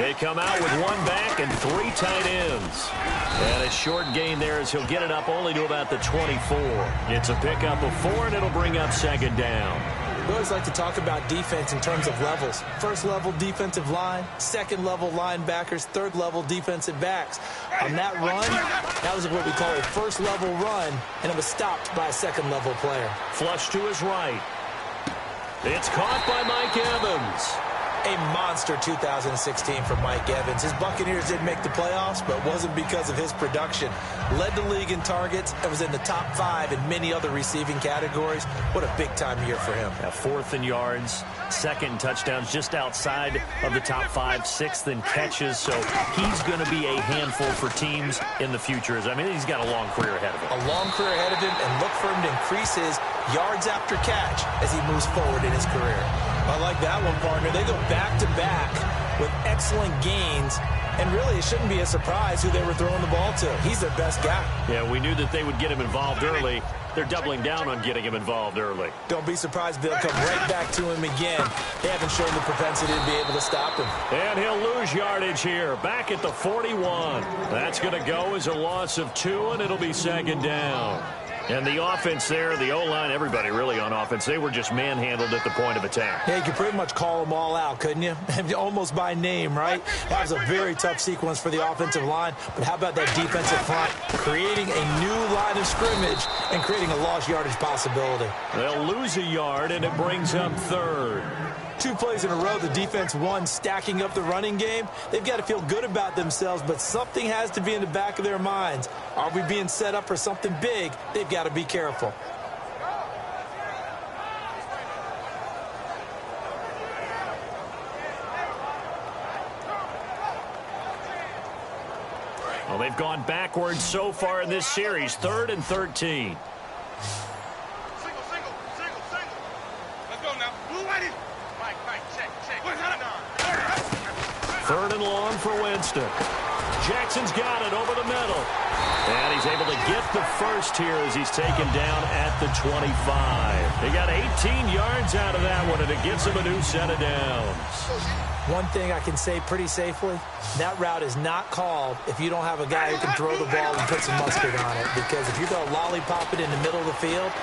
They come out with one back and 3 tight ends. And a short gain there as he'll get it up only to about the 24. It's a pickup of 4, and it'll bring up second down. We always like to talk about defense in terms of levels. First level defensive line, second level linebackers, third level defensive backs. On that run, that was what we call a first level run, and it was stopped by a second level player. Flush to his right. It's caught by Mike Evans. A monster 2016 for Mike Evans. His Buccaneers didn't make the playoffs, but it wasn't because of his production. Led the league in targets and was in the top 5 in many other receiving categories. What a big-time year for him. 4th in yards, 2nd in touchdowns, just outside of the top 5, 6th in catches. So he's going to be a handful for teams in the future. I mean, he's got a long career ahead of him. A long career ahead of him, and look for him to increase his yards after catch as he moves forward in his career. I like that one, partner. They go back-to-back with excellent gains, and really it shouldn't be a surprise who they were throwing the ball to. He's their best guy. Yeah, we knew that they would get him involved early. They're doubling down on getting him involved early. Don't be surprised they'll come right back to him again. They haven't shown the propensity to be able to stop him. And he'll lose yardage here, back at the 41. That's going to go as a loss of 2, and it'll be second down. And the offense there, the O-line, everybody really on offense, they were just manhandled at the point of attack. Yeah, you could pretty much call them all out, couldn't you? Almost by name, right? That was a very tough sequence for the offensive line. But how about that defensive front? Creating a new line of scrimmage and creating a lost yardage possibility. They'll lose a yard, and it brings up 3rd. 2 plays in a row, the defense won, stacking up the running game. They've got to feel good about themselves, but something has to be in the back of their minds. Are we being set up for something big? They've got to be careful. Well, they've gone backwards so far in this series, 3rd and 13. Third and long for Winston. Jackson's got it over the middle. And he's able to get the first here as he's taken down at the 25. He got 18 yards out of that one, and it gives him a new set of downs. One thing I can say pretty safely, that route is not called if you don't have a guy who can throw the ball and put some mustard on it. Because if you're going to lollipop it in the middle of the field,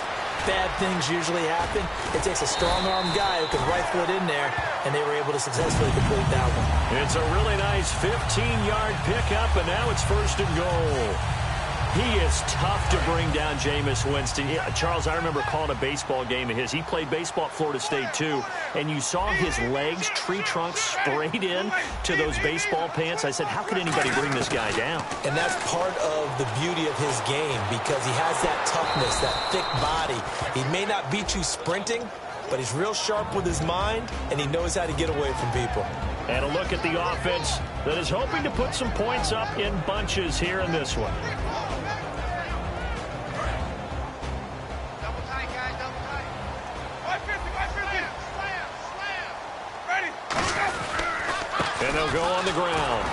bad things usually happen. It takes a strong-armed guy who can rifle it in there, and they were able to successfully complete that one. It's a really nice 15-yard pickup, and now it's 1st and goal. He is tough to bring down, Jameis Winston. Yeah, Charles, I remember calling a baseball game of his. He played baseball at Florida State, too, and you saw his legs, tree trunks sprayed in to those baseball pants. I said, how could anybody bring this guy down? And that's part of the beauty of his game because he has that toughness, that thick body. He may not beat you sprinting, but he's real sharp with his mind, and he knows how to get away from people. And a look at the offense that is hoping to put some points up in bunches here in this one. And they'll go on the ground.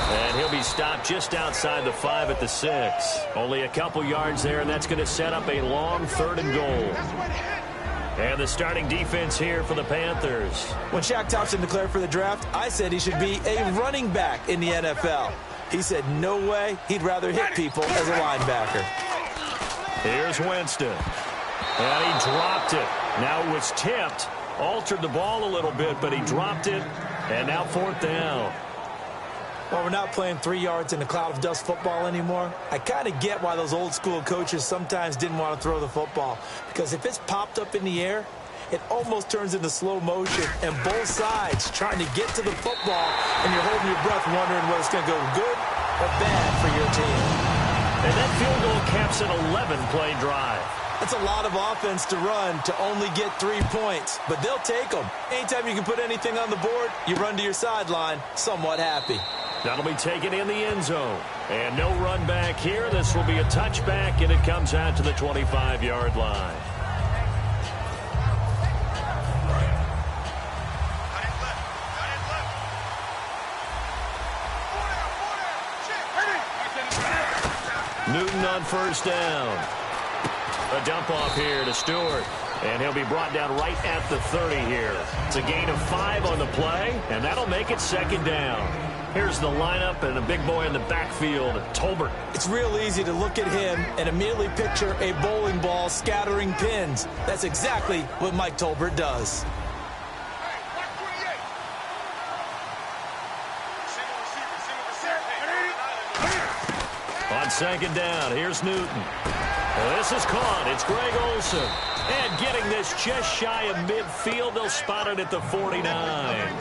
And he'll be stopped just outside the 5 at the 6. Only a couple yards there, and that's going to set up a long 3rd and goal. And the starting defense here for the Panthers. When Shaq Thompson declared for the draft, I said he should be a running back in the NFL. He said no way, he'd rather hit people as a linebacker. Here's Winston. And he dropped it. Now it was tipped. Altered the ball a little bit, but he dropped it. And now 4th down. Well, we're not playing 3 yards in a cloud of dust football anymore. I kind of get why those old school coaches sometimes didn't want to throw the football. Because if it's popped up in the air, it almost turns into slow motion. And both sides trying to get to the football, and you're holding your breath wondering whether it's going to go good or bad for your team. And that field goal caps an 11-play drive. That's a lot of offense to run to only get 3 points, but they'll take them. Anytime you can put anything on the board, you run to your sideline somewhat happy. That'll be taken in the end zone. And no run back here. This will be a touchback, and it comes out to the 25-yard line. Newton on 1st down. A dump off here to Stewart. And he'll be brought down right at the 30 here. It's a gain of 5 on the play, and that'll make it 2nd down. Here's the lineup and a big boy in the backfield, Tolbert. It's real easy to look at him and immediately picture a bowling ball scattering pins. That's exactly what Mike Tolbert does. On 2nd down, here's Newton. This is caught. It's Greg Olsen. And getting this just shy of midfield, they'll spot it at the 49.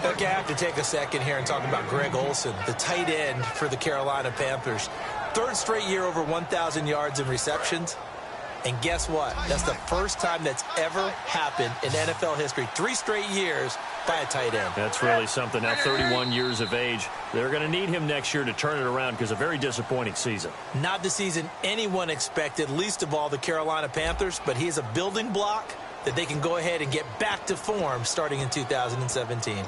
Okay, I have to take a second here and talk about Greg Olsen, the tight end for the Carolina Panthers. 3rd straight year over 1,000 yards in receptions. And guess what? That's the first time that's ever happened in NFL history. 3 straight years by a tight end. That's really something. Now 31 years of age. They're going to need him next year to turn it around because a very disappointing season. Not the season anyone expected, least of all the Carolina Panthers, but he is a building block that they can go ahead and get back to form starting in 2017.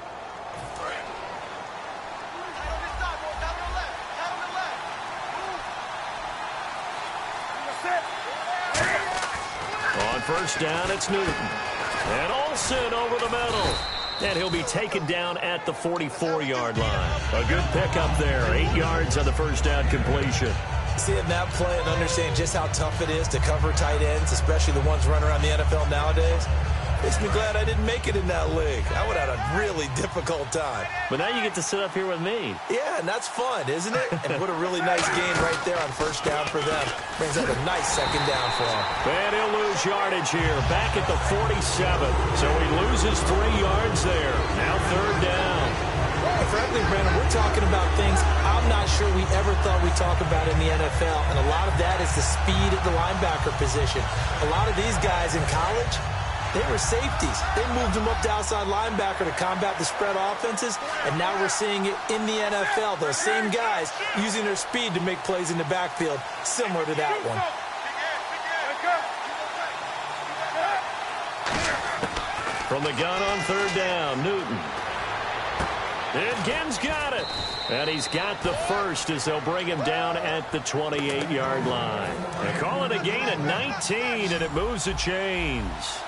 On 1st down, it's Newton. And Olsen over the middle. And he'll be taken down at the 44-yard line. A good pickup there. 8 yards on the 1st down completion. Seeing that play and understanding just how tough it is to cover tight ends, especially the ones running around the NFL nowadays, makes me glad I didn't make it in that league. I would have had a really difficult time. But now you get to sit up here with me. Yeah, and that's fun, isn't it? And what a really nice gain right there on 1st down for them. Brings up a nice 2nd down for him. And he'll lose yardage here, back at the 47. So he loses 3 yards there. Now 3rd down. And frankly, Brandon, we're talking about things I'm not sure we ever thought we'd talk about in the NFL. And a lot of that is the speed at the linebacker position. A lot of these guys in college, they were safeties. They moved them up to outside linebacker to combat the spread offenses, and now we're seeing it in the NFL. Those same guys using their speed to make plays in the backfield, similar to that one. From the gun on 3rd down, Newton. And Ginn's got it. And he's got the 1st as they'll bring him down at the 28-yard line. They call it a gain of 19, and it moves the chains.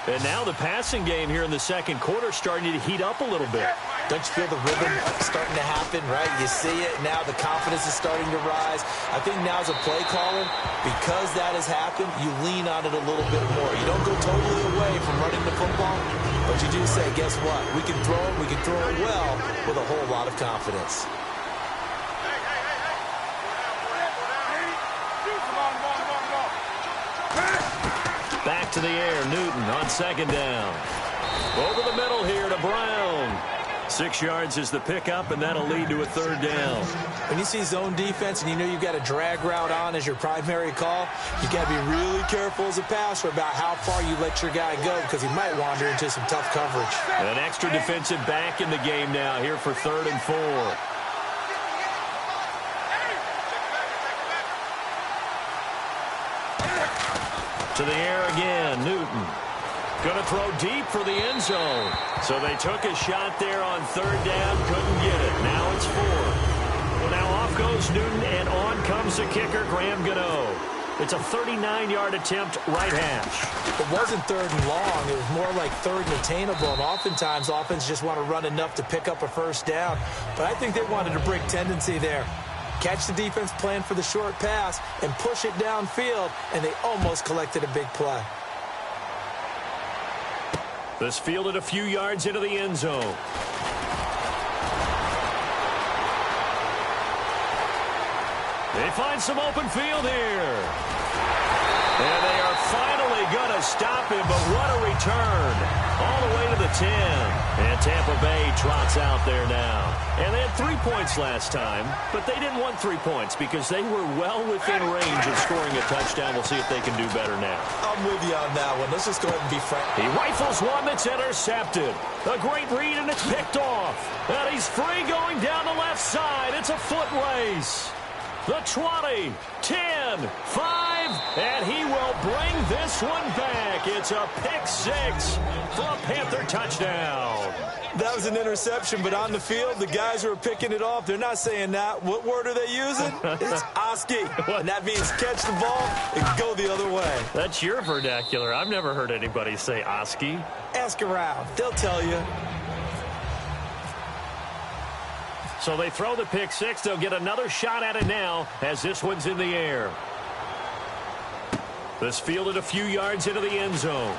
And now the passing game here in the 2nd quarter starting to heat up a little bit. Don't you feel the rhythm starting to happen, right? You see it now. The confidence is starting to rise. I think now as a play caller, because that has happened, you lean on it a little bit more. You don't go totally away from running the football, but you do say, guess what? We can throw it. We can throw it well with a whole lot of confidence. Back to the air, Newton on 2nd down. Over the middle here to Brown. 6 yards is the pickup, and that'll lead to a 3rd down. When you see zone defense and you know you've got a drag route on as your primary call, you got to be really careful as a passer about how far you let your guy go because he might wander into some tough coverage. An extra defensive back in the game now here for 3rd and 4. To the air again, Newton. Going to throw deep for the end zone. So they took a shot there on 3rd down, couldn't get it. Now it's 4th. Well, now off goes Newton, and on comes the kicker, Graham Gano. It's a 39-yard attempt, right hash. It wasn't 3rd and long. It was more like 3rd and attainable, and oftentimes offense just want to run enough to pick up a 1st down. But I think they wanted a break tendency there. Catch the defense plan for the short pass and push it downfield, and they almost collected a big play. This fielded a few yards into the end zone. They find some open field here. And they are finally going to stop him, but what a return. All the way to the 10. And Tampa Bay trots out there now. And they had 3 points last time, but they didn't want 3 points because they were well within range of scoring a touchdown. We'll see if they can do better now. I'm with you on that one. Let's just go ahead and be frank. He rifles one that's intercepted. A great read, and it's picked off. And he's free going down the left side. It's a foot race. the 20, 10, 5, and he will bring this one back. It's a pick six for a Panther touchdown. That was an interception, but on the field, the guys who are picking it off, they're not saying that. What word are they using? It's Oski, and that means catch the ball and go the other way. That's your vernacular. I've never heard anybody say Oski. Ask around. They'll tell you. So they throw the pick six. They'll get another shot at it now as this one's in the air. This fielded a few yards into the end zone.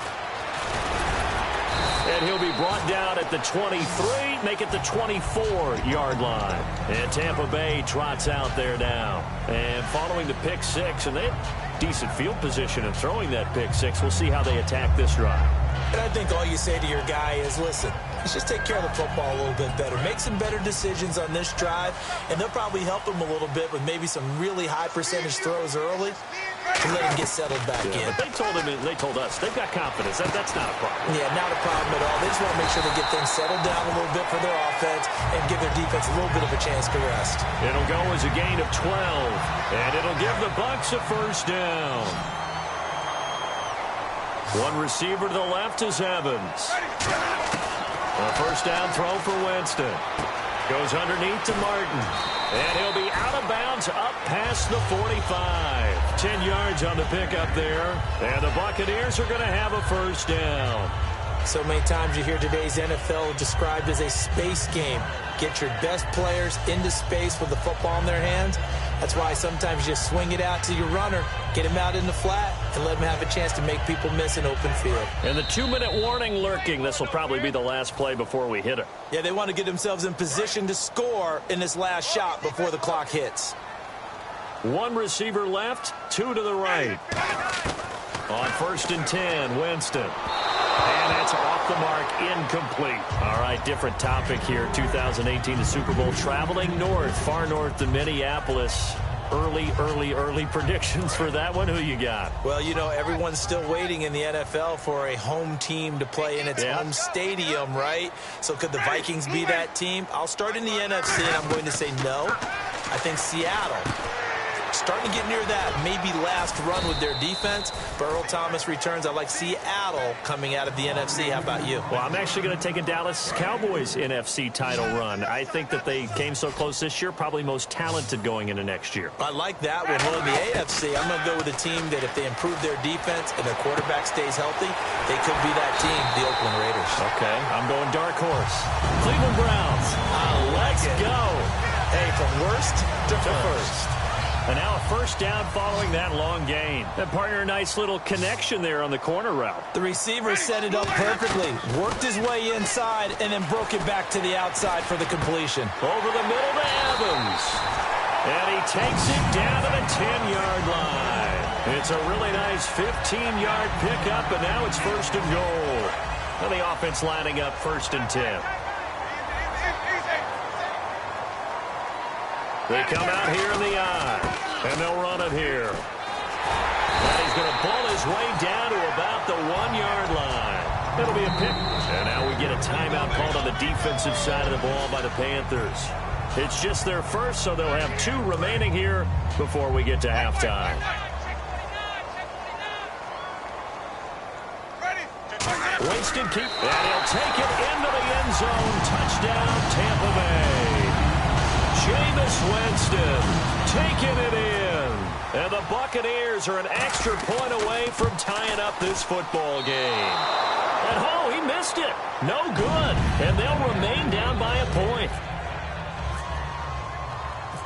And he'll be brought down at the 23, make it the 24-yard line. And Tampa Bay trots out there now. And following the pick six, and they have decent field position in throwing that pick six. We'll see how they attack this drive. And I think all you say to your guy is, listen, let's just take care of the football a little bit better. Make some better decisions on this drive, and they'll probably help him a little bit with maybe some really high percentage throws early to let him get settled back in. But they told us they've got confidence. That's not a problem. Yeah, not a problem at all. They just want to make sure they get things settled down a little bit for their offense and give their defense a little bit of a chance to rest. It'll go as a gain of 12, and it'll give the Bucs a first down. One receiver to the left is Evans. A first down throw for Winston. Goes underneath to Martin. And he'll be out of bounds up past the 45. 10 yards on the pickup there. And the Buccaneers are going to have a first down. So many times you hear today's NFL described as a space game. Get your best players into space with the football in their hands. That's why sometimes you just swing it out to your runner, get him out in the flat, and let him have a chance to make people miss an open field. And the 2-minute warning lurking. This will probably be the last play before we hit it. Yeah, they want to get themselves in position to score in this last shot before the clock hits. One receiver left, two to the right. On 1st and 10, Winston. And that's off the mark, incomplete. All right, different topic here. 2018, the Super Bowl, traveling north, far north to Minneapolis. Early predictions for that one. Who you got? Well, you know, everyone's still waiting in the NFL for a home team to play in its home stadium, right? So could the Vikings be that team? I'll start in the NFC, and I'm going to say no. I think Seattle. Starting to get near that maybe last run with their defense. Earl Thomas returns. I like Seattle coming out of the NFC. How about you? Well, I'm actually going to take a Dallas Cowboys NFC title run. I think that they came so close this year, probably most talented going into next year. I like that one. Well, in the AFC, I'm going to go with a team that if they improve their defense and their quarterback stays healthy, they could be that team, the Oakland Raiders. Okay, I'm going dark horse. Cleveland Browns. Let's go. Hey, from worst to first. And now a first down following that long gain. That partner, a nice little connection there on the corner route. The receiver set it up perfectly, worked his way inside, and then broke it back to the outside for the completion. Over the middle to Evans. And he takes it down to the 10-yard line. It's a really nice 15-yard pickup, and now it's 1st and goal. And the offense lining up 1st and 10. They come out here in the eye, and they'll run it here. And he's going to ball his way down to about the 1-yard line. It'll be a pick. And now we get a timeout called on the defensive side of the ball by the Panthers. It's just their first, so they'll have 2 remaining here before we get to halftime. Winston keep, and he'll take it into the end zone. Touchdown, Tampa Bay. Jameis Winston taking it in. And the Buccaneers are an extra point away from tying up this football game. And he missed it. No good. And they'll remain down by a point.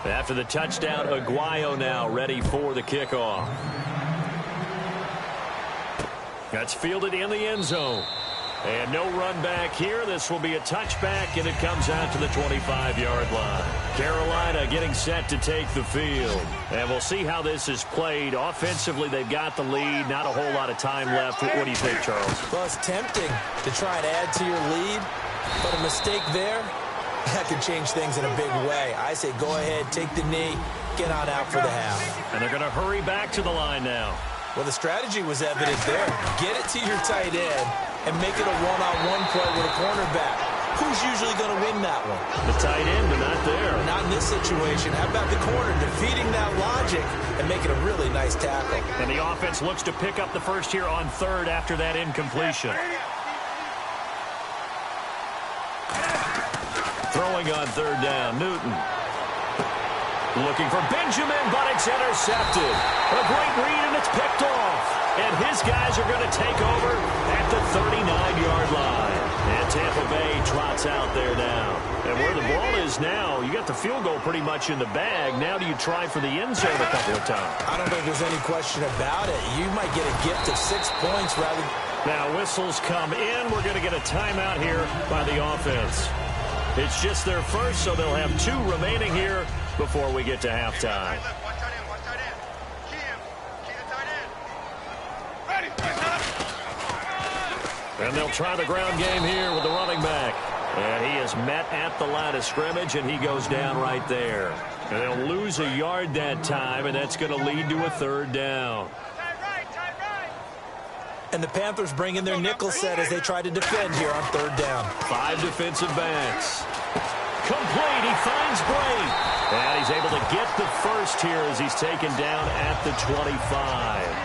After the touchdown, Aguayo now ready for the kickoff. That's fielded in the end zone. And no run back here. This will be a touchback, and it comes out to the 25-yard line. Carolina getting set to take the field. And we'll see how this is played. Offensively, they've got the lead. Not a whole lot of time left. What do you think, Charles? Well, it's tempting to try and add to your lead, but a mistake there, that could change things in a big way. I say go ahead, take the knee, get on out for the half. And they're going to hurry back to the line now. Well, the strategy was evident there. Get it to your tight end and make it a one-on-one play with a cornerback. Who's usually going to win that one? The tight end, but not there. Not in this situation. How about the corner defeating that logic and making a really nice tackle? And the offense looks to pick up the first here on third after that incompletion. Throwing on third down, Newton. Looking for Benjamin, but it's intercepted. A great read, and it's picked off. And his guys are going to take over at the 39-yard line. And Tampa Bay trots out there now. And where the ball is now, you got the field goal pretty much in the bag. Now do you try for the end zone a couple of times? I don't think there's any question about it. You might get a gift of 6 points rather. Now whistles come in. We're going to get a timeout here by the offense. It's just their first, so they'll have 2 remaining here before we get to halftime. And they'll try the ground game here with the running back. And he is met at the line of scrimmage, and he goes down right there. And they'll lose a yard that time, and that's going to lead to a third down. And the Panthers bring in their nickel set as they try to defend here on third down. 5 defensive backs. Complete. He finds Bray. And he's able to get the first here as he's taken down at the 25.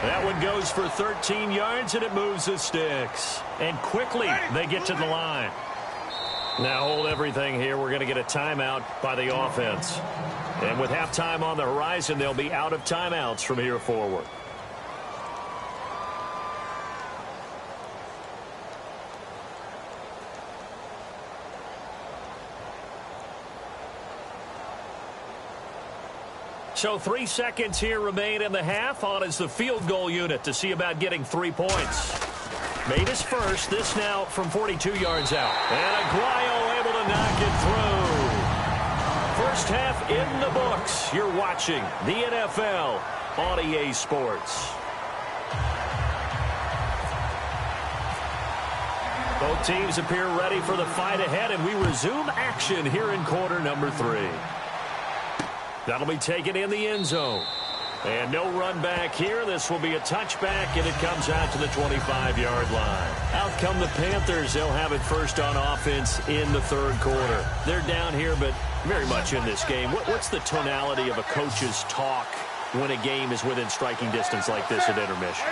That one goes for 13 yards, and it moves the sticks. And quickly they get to the line. Now hold everything here. We're going to get a timeout by the offense. And with halftime on the horizon, they'll be out of timeouts from here forward. So 3 seconds here remain in the half. On is the field goal unit to see about getting 3 points. Made his first. This now from 42 yards out. And Aguayo able to knock it through. First half in the books. You're watching the NFL on EA Sports. Both teams appear ready for the fight ahead, and we resume action here in quarter number 3. That'll be taken in the end zone. And no run back here. This will be a touchback, and it comes out to the 25-yard line. Out come the Panthers. They'll have it first on offense in the third quarter. They're down here, but very much in this game. What's the tonality of a coach's talk when a game is within striking distance like this at intermission?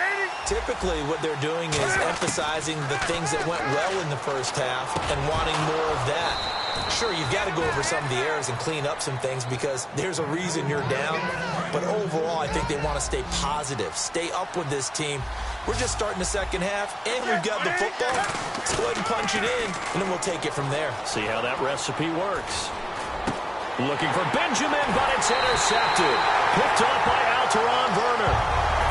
Typically, what they're doing is emphasizing the things that went well in the first half and wanting more of that. Sure, you've got to go over some of the errors and clean up some things because there's a reason you're down. But overall, I think they want to stay positive, stay up with this team. We're just starting the second half, and we've got the football. Let's go ahead and punch it in, and then we'll take it from there. See how that recipe works. Looking for Benjamin, but it's intercepted. Picked up by Alteron Werner.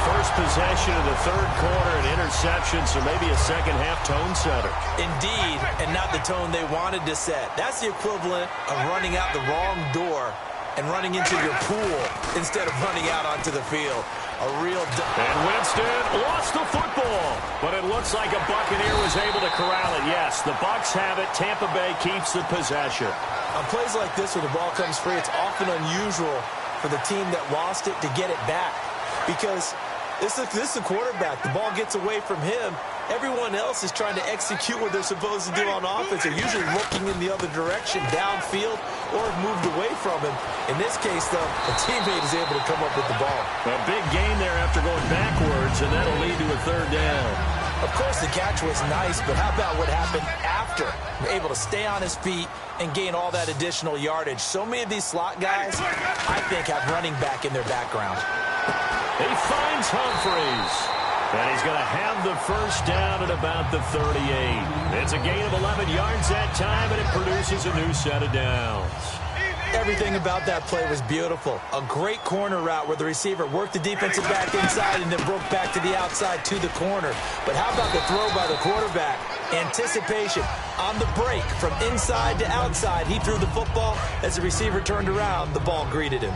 First possession of the third quarter, an interception, so maybe a second-half tone setter. Indeed, and not the tone they wanted to set. That's the equivalent of running out the wrong door and running into your pool instead of running out onto the field. And Winston lost the football, but it looks like a Buccaneer was able to corral it. Yes, the Bucs have it. Tampa Bay keeps the possession. On plays like this where the ball comes free, it's often unusual for the team that lost it to get it back because this is the quarterback. The ball gets away from him. Everyone else is trying to execute what they're supposed to do on offense. They're usually looking in the other direction, downfield, or moved away from him. In this case, though, a teammate is able to come up with the ball. A big gain there after going backwards, and that'll lead to a third down. Of course, the catch was nice, but how about what happened after? Able to stay on his feet and gain all that additional yardage. So many of these slot guys, I think, have running back in their background. He finds Humphreys. And he's going to have the first down at about the 38. It's a gain of 11 yards that time, and it produces a new set of downs. Everything about that play was beautiful. A great corner route where the receiver worked the defensive back inside and then broke back to the outside to the corner. But how about the throw by the quarterback? Anticipation on the break from inside to outside. He threw the football. As the receiver turned around, the ball greeted him.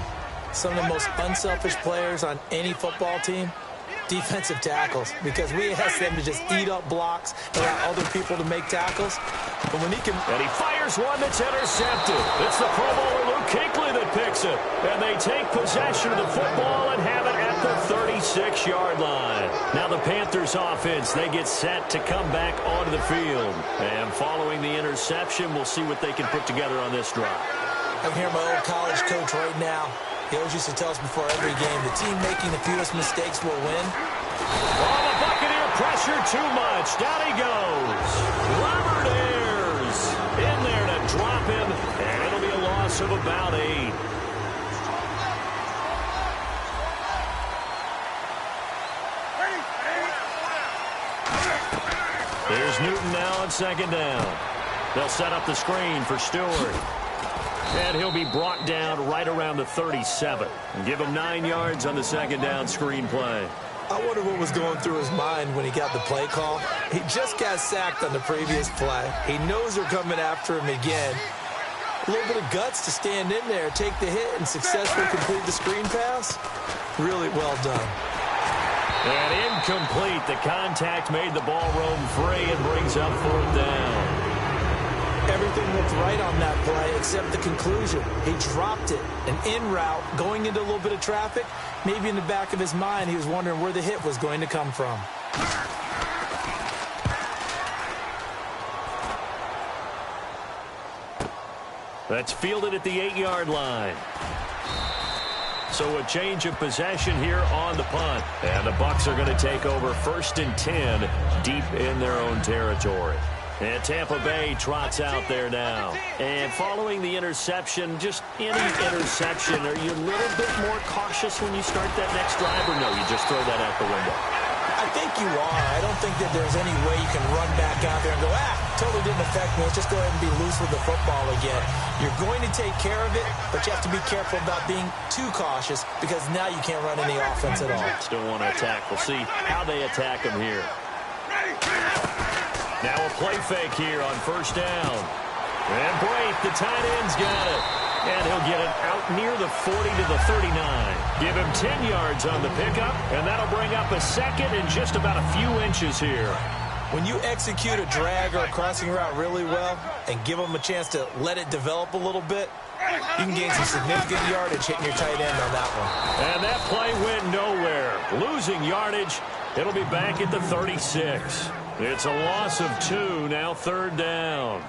Some of the most unselfish players on any football team, defensive tackles, because we ask them to just eat up blocks and allow other people to make tackles. But when he can... And he fires one that's intercepted. It's the Pro Bowler Luke Kuechly that picks it. And they take possession of the football and have it at at the 36-yard line. Now the Panthers offense, they get set to come back onto the field. And following the interception, we'll see what they can put together on this drive. I'm hearing my old college coach right now. He always used to tell us before every game, the team making the fewest mistakes will win. Oh, the Buccaneer pressure too much. Down he goes. Robert Ayers in there to drop him, and it'll be a loss of about 8. Here's Newton now on second down. They'll set up the screen for Stewart. And he'll be brought down right around the 37. And give him 9 yards on the second down screen play. I wonder what was going through his mind when he got the play call. He just got sacked on the previous play. He knows they're coming after him again. A little bit of guts to stand in there, take the hit, and successfully complete the screen pass. Really well done. And incomplete. The contact made the ball roam free and brings up 4th down. Everything looked right on that play except the conclusion. He dropped it. An in route going into a little bit of traffic. Maybe in the back of his mind he was wondering where the hit was going to come from. That's fielded at the 8-yard line. So a change of possession here on the punt. And the Bucs are going to take over 1st and 10 deep in their own territory. And Tampa Bay trots out there now. And following the interception, just any interception, are you a little bit more cautious when you start that next drive, or no, you just throw that out the window? I think you are. I don't think that there's any way you can run back out there and go, totally didn't affect me. Let's just go ahead and be loose with the football again. You're going to take care of it, but you have to be careful about being too cautious because now you can't run any offense at all. Still want to attack. We'll see how they attack him here. Now a play fake here on 1st down. And Brate, the tight end's got it. And he'll get it out near the 40 to the 39. Give him 10 yards on the pickup, and that'll bring up a 2nd and just about a few inches here. When you execute a drag or a crossing route really well and give them a chance to let it develop a little bit, you can gain some significant yardage hitting your tight end on that one. And that play went nowhere. Losing yardage. It'll be back at the 36. It's a loss of 2, now 3rd down.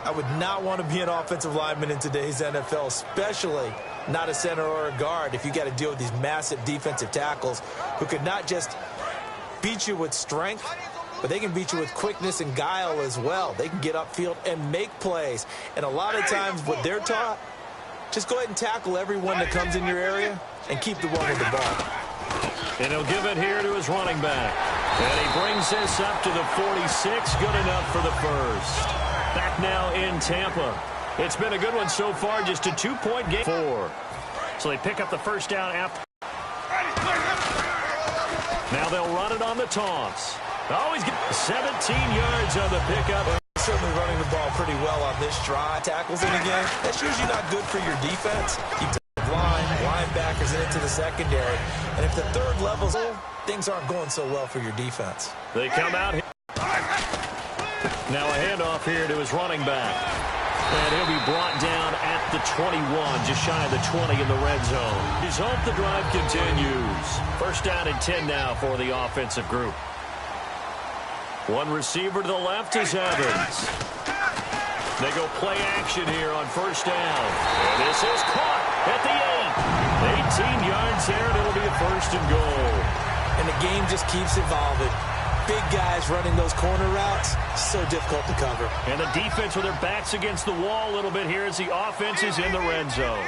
I would not want to be an offensive lineman in today's NFL, especially not a center or a guard, if you got to deal with these massive defensive tackles who could not just beat you with strength, but they can beat you with quickness and guile as well. They can get upfield and make plays. And a lot of times what they're taught, just go ahead and tackle everyone that comes in your area and keep the one with the ball. And he'll give it here to his running back. And he brings this up to the 46. Good enough for the first. Back now in Tampa. It's been a good one so far. Just a 2-point game. 4. So they pick up the 1st down after. Now they'll run it on the toss. Always get 17 yards on the pickup. Certainly running the ball pretty well on this drive. Tackles in again. That's usually not good for your defense. Keep the line, linebackers into the secondary. And if the 3rd level's low, things aren't going so well for your defense. They come out here. Now a handoff here to his running back. And he'll be brought down at the 21, just shy of the 20 in the red zone. He's hope the drive continues. 1st down and 10 now for the offensive group. One receiver to the left is Evans. They go play action here on 1st down. And this is caught at the 8. 18 yards there, and it'll be a 1st and goal. And the game just keeps evolving. Big guys running those corner routes, so difficult to cover. And the defense with their backs against the wall a little bit here as the offense is in the red zone.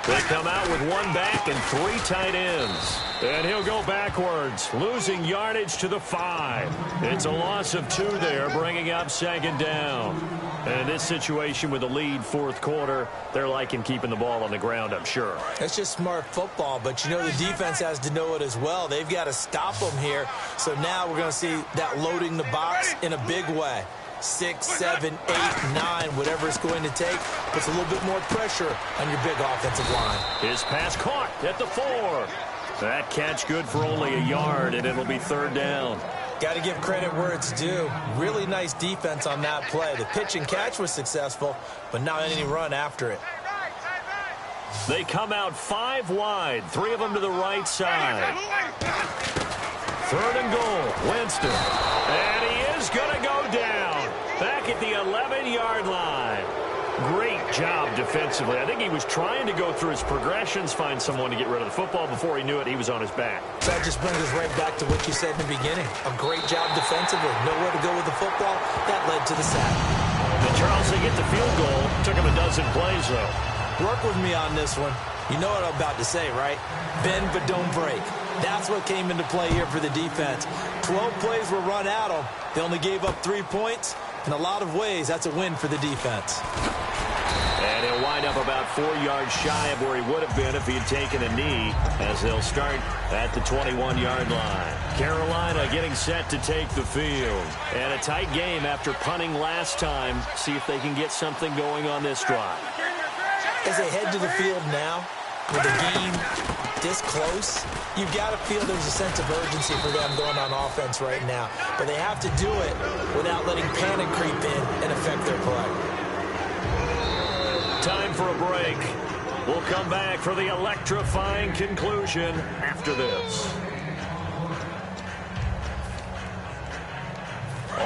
They come out with 1 back and 3 tight ends. And he'll go backwards, losing yardage to the 5. It's a loss of 2 there, bringing up 2nd down. And in this situation with the lead 4th quarter, they're liking keeping the ball on the ground, I'm sure. That's just smart football, but you know the defense has to know it as well. They've got to stop them here. So now we're going to see that loading the box in a big way. 6, 7, 8, 9, whatever it's going to take, puts a little bit more pressure on your big offensive line. His pass caught at the 4. That catch good for only a yard, and it'll be 3rd down. Got to give credit where it's due. Really nice defense on that play. The pitch and catch was successful, but not any run after it. They come out 5 wide, 3 of them to the right side. 3rd and goal, Winston. And he is going to go down back at the 11-yard line. Great job defensively. I think he was trying to go through his progressions, find someone to get rid of the football. Before he knew it, he was on his back. That just brings us right back to what you said in the beginning. A great job defensively. Nowhere to go with the football. That led to the sack. And Charles, they get the field goal. Took him a dozen plays, though. Work with me on this one. You know what I'm about to say, right? Bend but don't break. That's what came into play here for the defense. 12 plays were run at them. They only gave up 3 points. In a lot of ways, that's a win for the defense. And he'll wind up about 4 yards shy of where he would have been if he had taken a knee, as they'll start at the 21-yard line. Carolina getting set to take the field. And a tight game after punting last time. See if they can get something going on this drive. As they head to the field now, with the game this close, you've got to feel there's a sense of urgency for them going on offense right now. But they have to do it without letting panic creep in and affect their play. Time for a break. We'll come back for the electrifying conclusion after this.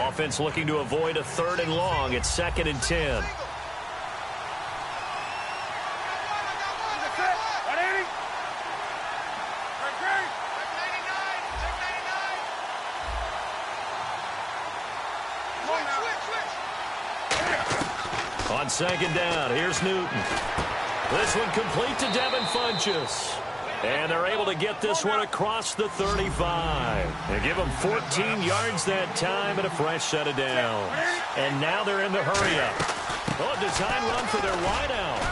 Offense looking to avoid a 3rd and long. It's 2nd and 10. On 2nd down, here's Newton. This one complete to Devin Funchess. And they're able to get this one across the 35. They give him 14 yards that time and a fresh set of downs. And now they're in the hurry-up. Oh, design run for their wideout.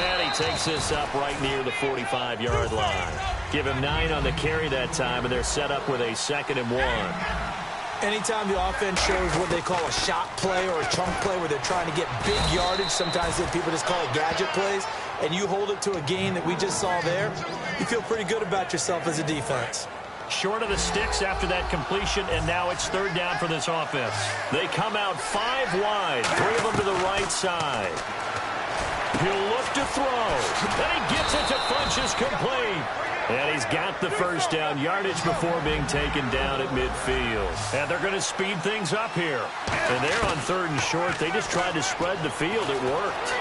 And he takes this up right near the 45-yard line. Give him 9 on the carry that time, and they're set up with a 2nd and 1. Anytime the offense shows what they call a shot play or a chunk play where they're trying to get big yardage, sometimes people just call it gadget plays, and you hold it to a gain that we just saw there, you feel pretty good about yourself as a defense. Short of the sticks after that completion, and now it's 3rd down for this offense. They come out 5 wide, 3 of them to the right side. He'll look to throw, and he gets it to Funchess complete. And he's got the first down yardage before being taken down at midfield. And they're going to speed things up here. And they're on 3rd and short. They just tried to spread the field. It worked.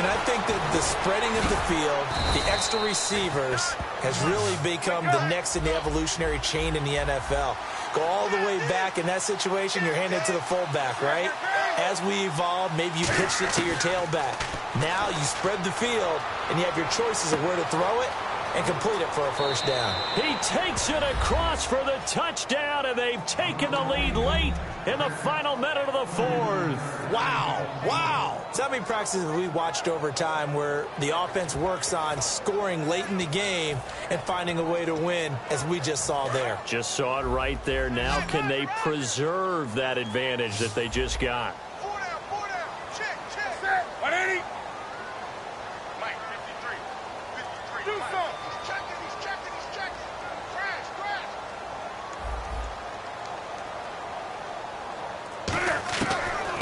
And I think that the spreading of the field, the extra receivers, has really become the next in the evolutionary chain in the NFL. Go all the way back in that situation, you're handed to the fullback, right? As we evolve, maybe you pitched it to your tailback. Now you spread the field, and you have your choices of where to throw it and complete it for a first down. He takes it across for the touchdown, and they've taken the lead late in the final minute of the 4th. Wow, wow. So how many practices have we watched over time where the offense works on scoring late in the game and finding a way to win, as we just saw there? Just saw it right there. Now can they preserve that advantage that they just got?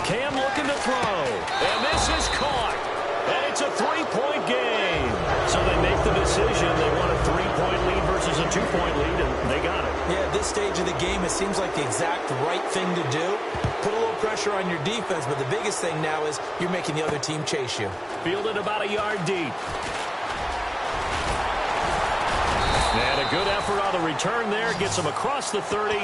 Cam looking to throw, and this is caught, and it's a 3-point game. So they make the decision. They want a 3-point lead versus a 2-point lead, and they got it. Yeah, at this stage of the game, it seems like the exact right thing to do. Put a little pressure on your defense, but the biggest thing now is you're making the other team chase you. Fielded about a yard deep. And a good effort on the return there. Gets them across the 30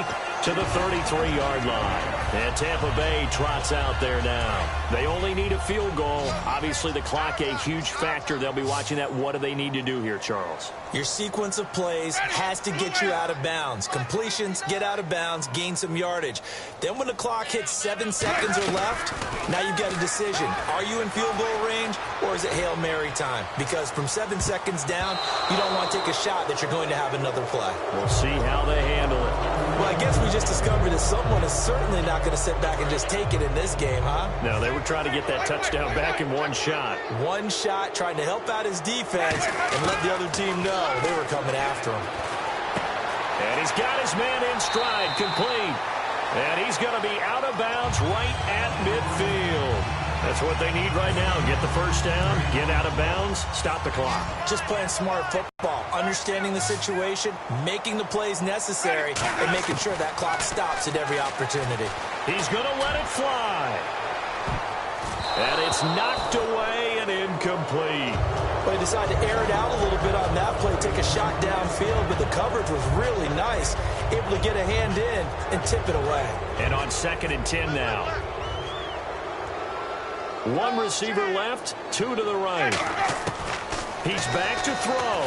to the 33-yard line. And Tampa Bay trots out there now. They only need a field goal. Obviously, the clock a huge factor. They'll be watching that. What do they need to do here, Charles? Your sequence of plays has to get you out of bounds. Completions, get out of bounds, gain some yardage. Then when the clock hits 7 seconds or left, now you've got a decision. Are you in field goal range, or is it Hail Mary time? Because from 7 seconds down, you don't want to take a shot that you're going to have another play. We'll see how they handle it. Well, I guess we just discovered that someone is certainly not going to sit back and just take it in this game, huh? No, they were trying to get that touchdown back in one shot. One shot, trying to help out his defense and let the other team know they were coming after him. And he's got his man in stride, complete. And he's going to be out of bounds right at midfield. That's what they need right now. Get the first down, get out of bounds, stop the clock. Just playing smart football, understanding the situation, making the plays necessary, and making sure that clock stops at every opportunity. He's going to let it fly. And it's knocked away and incomplete. But he decided to air it out a little bit on that play, take a shot downfield, but the coverage was really nice, able to get a hand in and tip it away. And on 2nd and 10 now. One receiver left, two to the right. He's back to throw.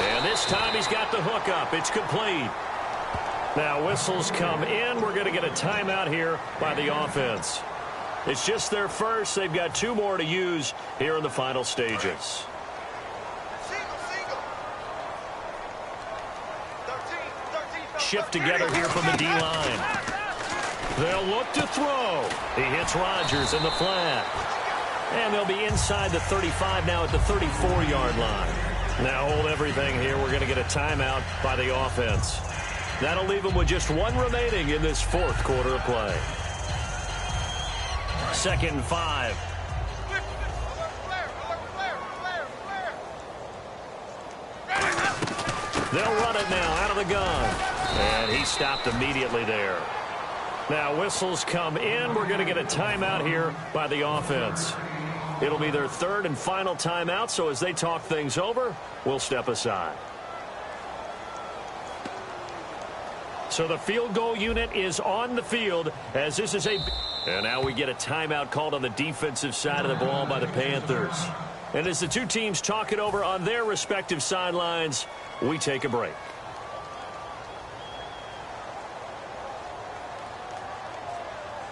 And this time he's got the hook up. It's complete. Now whistles come in. We're going to get a timeout here by the offense. It's just their first. They've got 2 more to use here in the final stages. Shift together here from the D-line. They'll look to throw. He hits Rodgers in the flat. And they'll be inside the 35 now at the 34-yard line. Now hold everything here. We're going to get a timeout by the offense. That'll leave them with just 1 remaining in this 4th quarter of play. 2nd and 5. They'll run it now out of the gun. And he stopped immediately there. Now whistles come in. We're going to get a timeout here by the offense. It'll be their 3rd and final timeout, so as they talk things over, we'll step aside. So the field goal unit is on the field as this is a... And now we get a timeout called on the defensive side of the ball by the Panthers. And as the 2 teams talk it over on their respective sidelines, we take a break.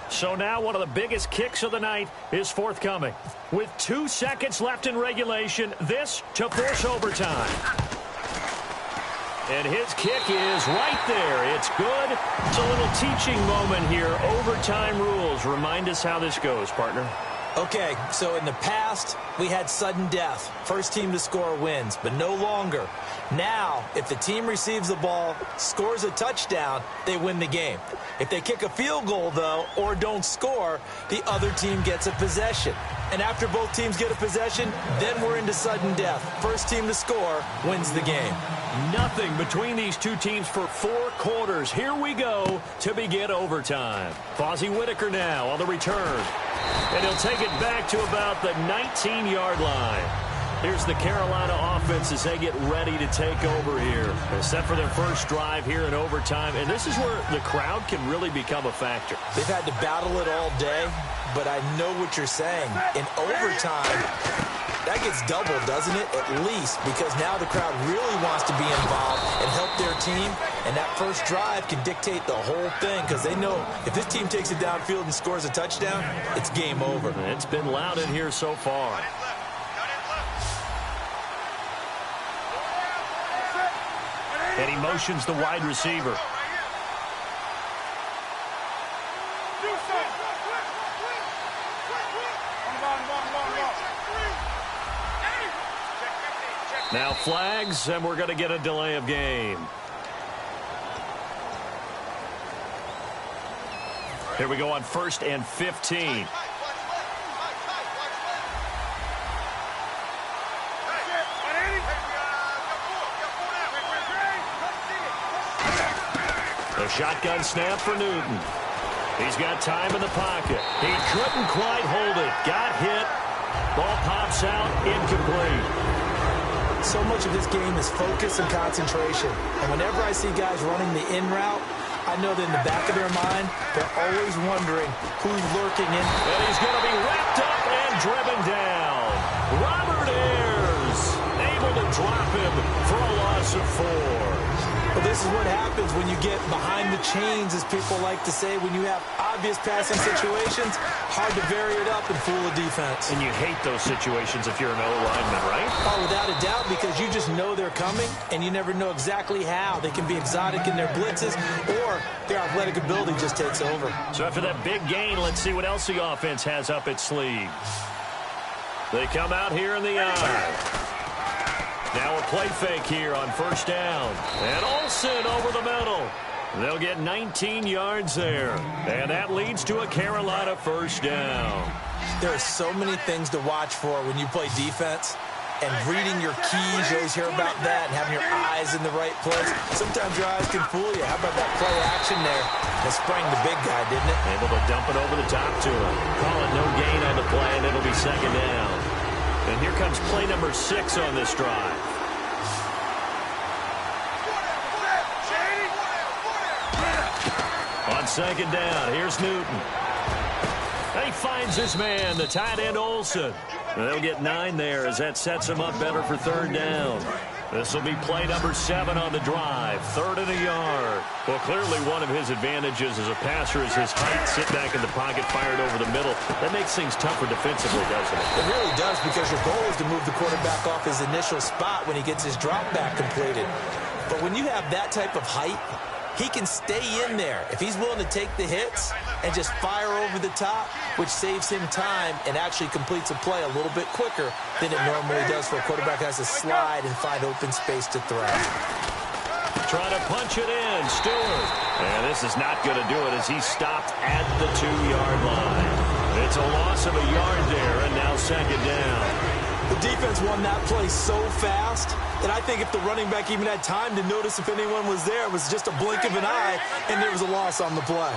So now one of the biggest kicks of the night is forthcoming. With 2 seconds left in regulation, this to force overtime. And his kick is right there. It's good. It's a little teaching moment here. Overtime rules. Remind us how this goes, partner. Okay, so in the past, we had sudden death. First team to score wins, but no longer. Now, if the team receives the ball, scores a touchdown, they win the game. If they kick a field goal, though, or don't score, the other team gets a possession. And after both teams get a possession, then we're into sudden death. First team to score wins the game. Nothing between these 2 teams for 4 quarters. Here we go to begin overtime. Fozzie Whitaker now on the return. And he'll take it back to about the 19-yard line. Here's the Carolina offense as they get ready to take over here. They're set for their first drive here in overtime. And this is where the crowd can really become a factor. They've had to battle it all day, but I know what you're saying. In overtime, that gets doubled, doesn't it? At least, because now the crowd really wants to be involved and help their team. And that first drive can dictate the whole thing because they know if this team takes it downfield and scores a touchdown, it's game over. It's been loud in here so far. And he motions the wide receiver. Now flags, and we're going to get a delay of game. Here we go on 1st and 15. The shotgun snap for Newton. He's got time in the pocket. He couldn't quite hold it. Got hit. Ball pops out. Incomplete. So much of this game is focus and concentration. And whenever I see guys running the in route, I know that in the back of their mind, they're always wondering who's lurking in. And he's going to be wrapped up and driven down. Robert Ayers able to drop him for a loss of 4. But this is what happens when you get behind the chains, as people like to say, when you have obvious passing situations, hard to vary it up and fool a defense. And you hate those situations if you're an O-lineman, right? Oh, without a doubt, because you just know they're coming, and you never know exactly how. They can be exotic in their blitzes, or their athletic ability just takes over. So after that big gain, let's see what else the offense has up its sleeve. They come out here in the eye. Now a play fake here on 1st down. And Olsen over the middle. They'll get 19 yards there. And that leads to a Carolina first down. There are so many things to watch for when you play defense. And reading your keys, you always hear about that, and having your eyes in the right place. Sometimes your eyes can fool you. How about that play action there? That sprang the big guy, didn't it? Able to dump it over the top to him. Call it no gain on the play, and it'll be second down. And here comes play number 6 on this drive. On second down, here's Newton. And he finds his man, the tight end Olsen. They'll get 9 there as that sets him up better for third down. This will be play number 7 on the drive. 3rd and a yard. Well, clearly one of his advantages as a passer is his height. Sit back in the pocket, fired over the middle. That makes things tougher defensively, doesn't it? It really does, because your goal is to move the quarterback off his initial spot when he gets his drop back completed. But when you have that type of height, he can stay in there if he's willing to take the hits and just fire over the top, which saves him time and actually completes a play a little bit quicker than it normally does for a quarterback who has to slide and find open space to throw. Trying to punch it in, Stewart. And this is not going to do it as he's stopped at the 2-yard line. It's a loss of a yard there, and now second down. The defense won that play so fast that I think if the running back even had time to notice if anyone was there, it was just a blink of an eye, and there was a loss on the play.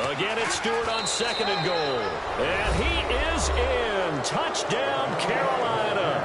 Again, it's Stewart on 2nd and goal. And he is in. Touchdown, Carolina.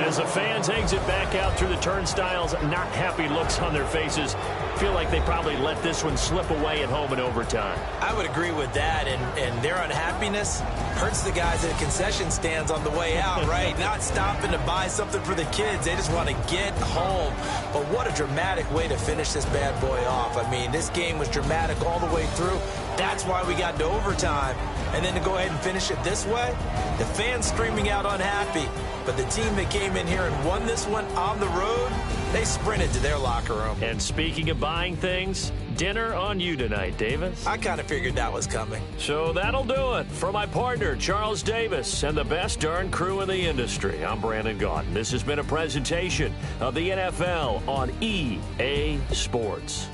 As the fans exit back out through the turnstiles, not happy looks on their faces. Feel like they probably let this one slip away at home in overtime. I would agree with that, and their unhappiness hurts the guys at concession stands on the way out, right? Not stopping to buy something for the kids. They just want to get home. But what a dramatic way to finish this bad boy off. I mean, this game was dramatic all the way through. That's why we got to overtime. And then to go ahead and finish it this way, the fans screaming out unhappy. But the team that came in here and won this one on the road, they sprinted to their locker room. And speaking of buying things, dinner on you tonight, Davis. I kind of figured that was coming. So that'll do it. For my partner, Charles Davis, and the best darn crew in the industry, I'm Brandon Gaudin. This has been a presentation of the NFL on EA Sports.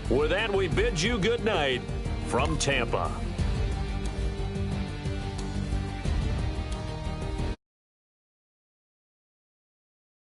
With that, we bid you good night from Tampa.